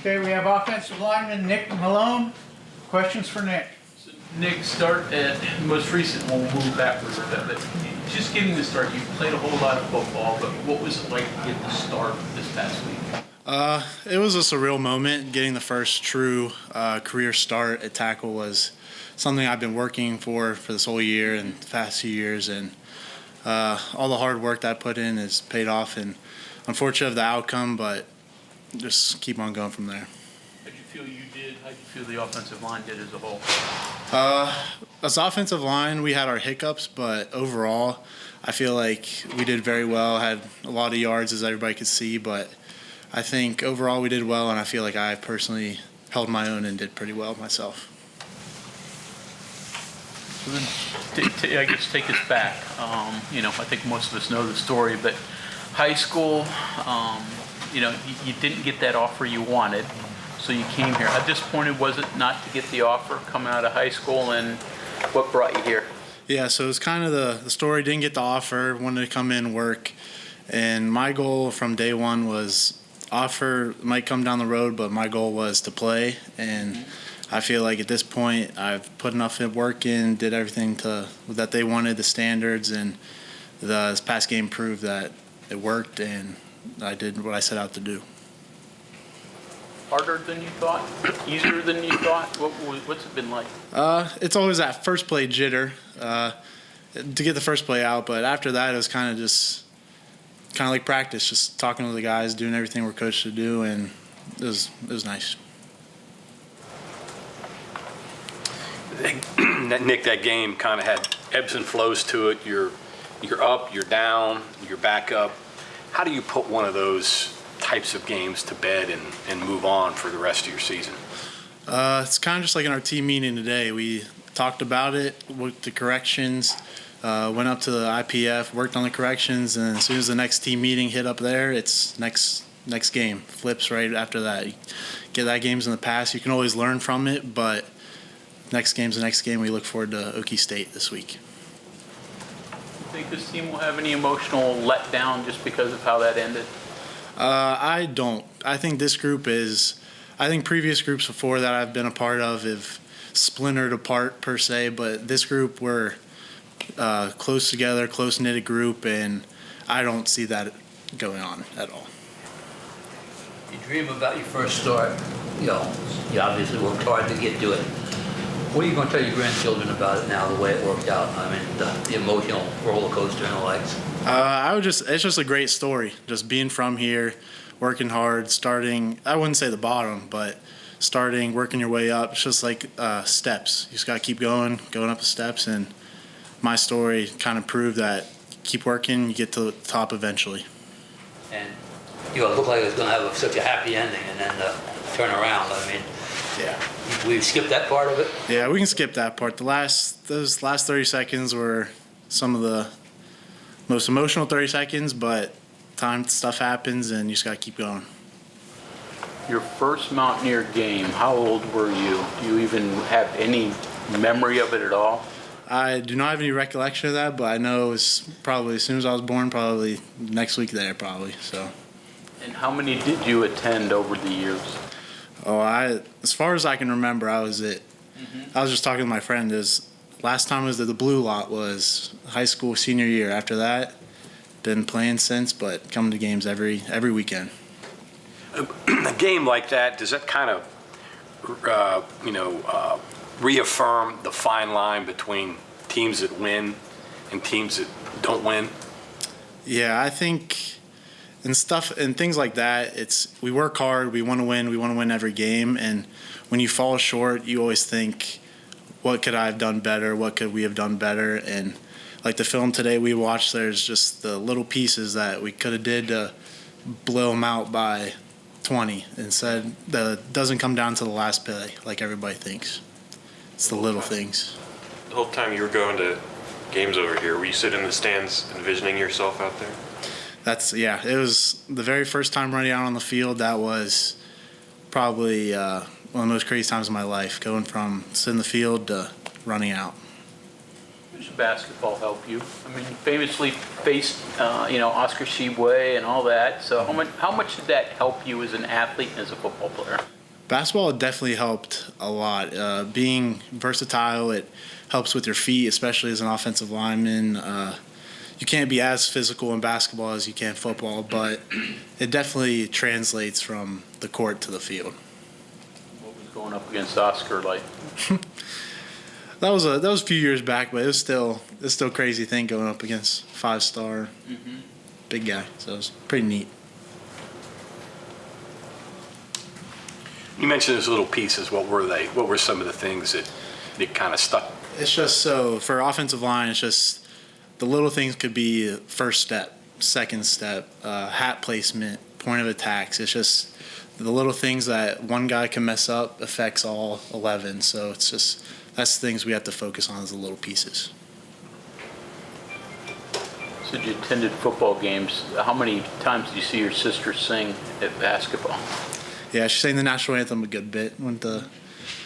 Okay, we have offensive lineman Nick Malone. Questions for Nick? So Nick, start at most recent. We'll move backwards a bit. But just getting the start, you played a whole lot of football, but what was it like to get the start this past week? It was a surreal moment. Getting the first true career start at tackle was something I've been working for this whole year and the past few years, and all the hard work that I put in has paid off. And unfortunate of the outcome, but just keep on going from there. How'd you feel you did? How'd you feel the offensive line did as a whole? As offensive line, we had our hiccups, but overall, I feel like we did very well. Had a lot of yards, as everybody could see, but I think overall we did well, and I feel like I personally held my own and did pretty well myself. So then, I guess take us back. I think most of us know the story, but high school, you didn't get that offer you wanted, so you came here. How disappointed was it not to get the offer coming out of high school, and what brought you here? Yeah, so it was kind of the story. Didn't get the offer, wanted to come in and work, and my goal from day one was offer might come down the road, but my goal was to play, and I feel like at this point I've put enough work in, did everything that they wanted, the standards, and this past game proved that it worked, and I did what I set out to do. Harder than you thought? Easier than you thought? What's it been like? It's always that first play jitter to get the first play out, but after that it was kind of like practice, just talking to the guys, doing everything we're coached to do, and it was nice. Nick, that game kind of had ebbs and flows to it. You're up, you're down, you're back up. How do you put one of those types of games to bed and move on for the rest of your season? It's kind of just like in our team meeting today. We talked about it, looked at the corrections, went up to the IPF, worked on the corrections, and as soon as the next team meeting hit up there, it's next game. Flips right after that. You get that game's in the past. You can always learn from it, but next game's the next game. We look forward to Okie State this week. Do you think this team will have any emotional letdown just because of how that ended? I don't. I think this group I think previous groups before that I've been a part of have splintered apart per se, but this group, we're close together, close-knitted group, and I don't see that going on at all. You dream about your first start. You obviously worked hard to get to it. What are you going to tell your grandchildren about it now, the way it worked out? I mean, the emotional roller coaster and the likes. It's just a great story. Just being from here, working hard, starting, I wouldn't say the bottom, but starting, working your way up. It's just like steps. You just got to keep going up the steps. And my story kind of proved that keep working, you get to the top eventually. And it looked like it was going to have such a happy ending and then turn around. I mean, yeah. We've skipped that part of it? Yeah, we can skip that part. Those last 30 seconds were some of the most emotional 30 seconds, but stuff happens and you just got to keep going. Your first Mountaineer game, how old were you? Do you even have any memory of it at all? I do not have any recollection of that, but I know it was probably as soon as I was born, probably next week there, probably. So. And how many did you attend over the years? Oh, as far as I can remember, I was it. I was just talking to my friend. Last time was the blue lot was high school senior year. After that, been playing since, but coming to games every weekend. A game like that, does that kind of reaffirm the fine line between teams that win and teams that don't win? Yeah, I think. And things like that, we work hard, we want to win every game, and when you fall short, you always think, what could I have done better, what could we have done better, and like the film today we watched, there's just the little pieces that we could have did to blow them out by 20, instead that doesn't come down to the last play like everybody thinks. It's the little things. The whole time you were going to games over here, were you sitting in the stands envisioning yourself out there? It was the very first time running out on the field. That was probably one of the most crazy times of my life, going from sitting in the field to running out. How does basketball help you? I mean, you famously faced, Oscar Tshiebwe and all that. So how much did that help you as an athlete and as a football player? Basketball definitely helped a lot. Being versatile, it helps with your feet, especially as an offensive lineman. You can't be as physical in basketball as you can football, but it definitely translates from the court to the field. What was going up against Oscar like? That was a few years back, but it's still a crazy thing going up against 5-star big guy. So it was pretty neat. You mentioned those little pieces. What were they? What were some of the things that kind of stuck? It's just so for offensive line, it's just the little things could be first step, second step, hat placement, point of attacks. It's just the little things that one guy can mess up affects all 11. So it's just that's the things we have to focus on is the little pieces. So you attended football games. How many times did you see your sister sing at basketball? Yeah, she sang the national anthem a good bit.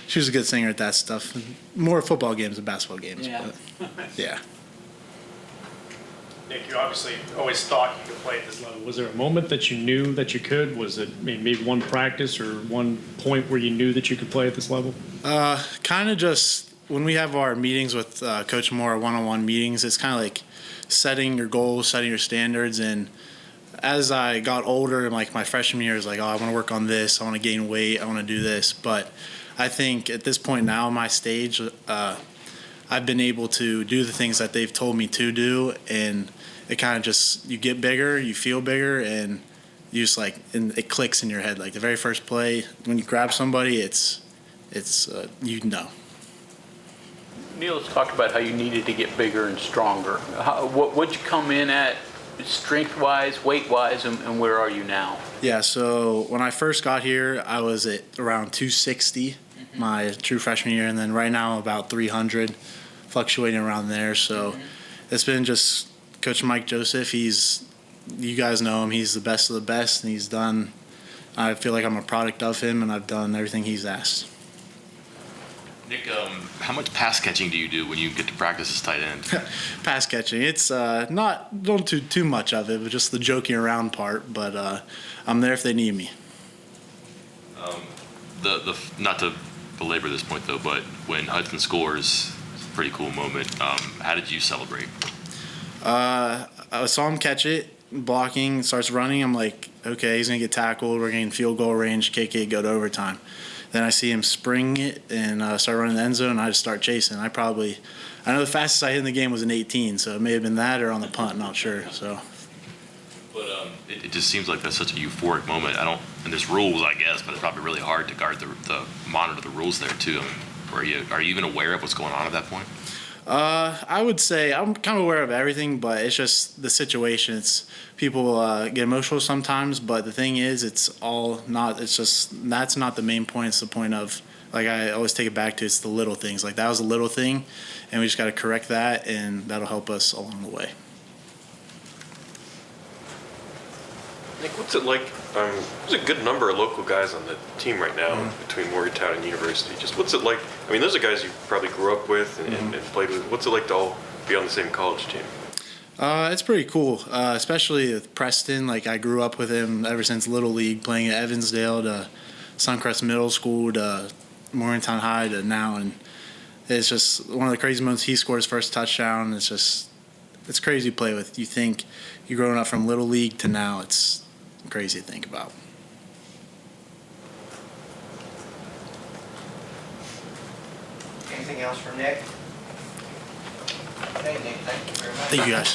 She was a good singer at that stuff. More football games than basketball games. Yeah. But, yeah. Nick, you obviously always thought you could play at this level. Was there a moment that you knew that you could? Was it maybe one practice or one point where you knew that you could play at this level? Kind of just when we have our meetings with Coach Moore, one-on-one meetings, it's kind of like setting your goals, setting your standards. And as I got older, like my freshman year, is like, oh, I want to work on this. I want to gain weight. I want to do this. But I think at this point now, my stage, I've been able to do the things that they've told me to do, and it kind of just, you get bigger, you feel bigger, and you just like, and it clicks in your head. Like the very first play, when you grab somebody, it's you know. Neil has talked about how you needed to get bigger and stronger. What'd you come in at strength-wise, weight-wise, and where are you now? Yeah, so when I first got here, I was at around 260 my true freshman year, and then right now I'm about 300, fluctuating around there. So it's been just Coach Mike Joseph. You guys know him. He's the best of the best, and I feel like I'm a product of him, and I've done everything he's asked. Nick, how much pass catching do you do when you get to practice as tight end? Pass catching, it's don't do too much of it, but just the joking around part. But I'm there if they need me. Not to belabor this point though, but when Hudson scores, it's a pretty cool moment. How did you celebrate? I saw him catch it, blocking, starts running. I'm like, okay, he's gonna get tackled. We're getting field goal range, kick it, go to overtime. Then I see him spring it and start running the end zone, and I just start chasing. I know the fastest I hit in the game was an 18, so it may have been that or on the punt, not sure. So. But it just seems like that's such a euphoric moment. And there's rules, I guess, but it's probably really hard to guard the monitor the rules there too. Are you even aware of what's going on at that point? I would say I'm kind of aware of everything, but it's just the situation. It's people get emotional sometimes, but the thing is, that's not the main point. It's the point of, like I always take it back to, it's the little things. Like that was a little thing, and we just got to correct that, and that'll help us along the way. Nick, what's it like? There's a good number of local guys on the team right now between Morgantown and University. Just what's it like? I mean, those are guys you probably grew up with and played with. What's it like to all be on the same college team? It's pretty cool, especially with Preston. Like I grew up with him ever since Little League, playing at Evansdale to Suncrest Middle School to Morgantown High to now, and it's just one of the crazy moments. He scored his first touchdown. It's crazy to play with. You think you're growing up from Little League to now. It's crazy to think about. Anything else from Nick? Okay, Nick, thank you very much. Thank you, guys.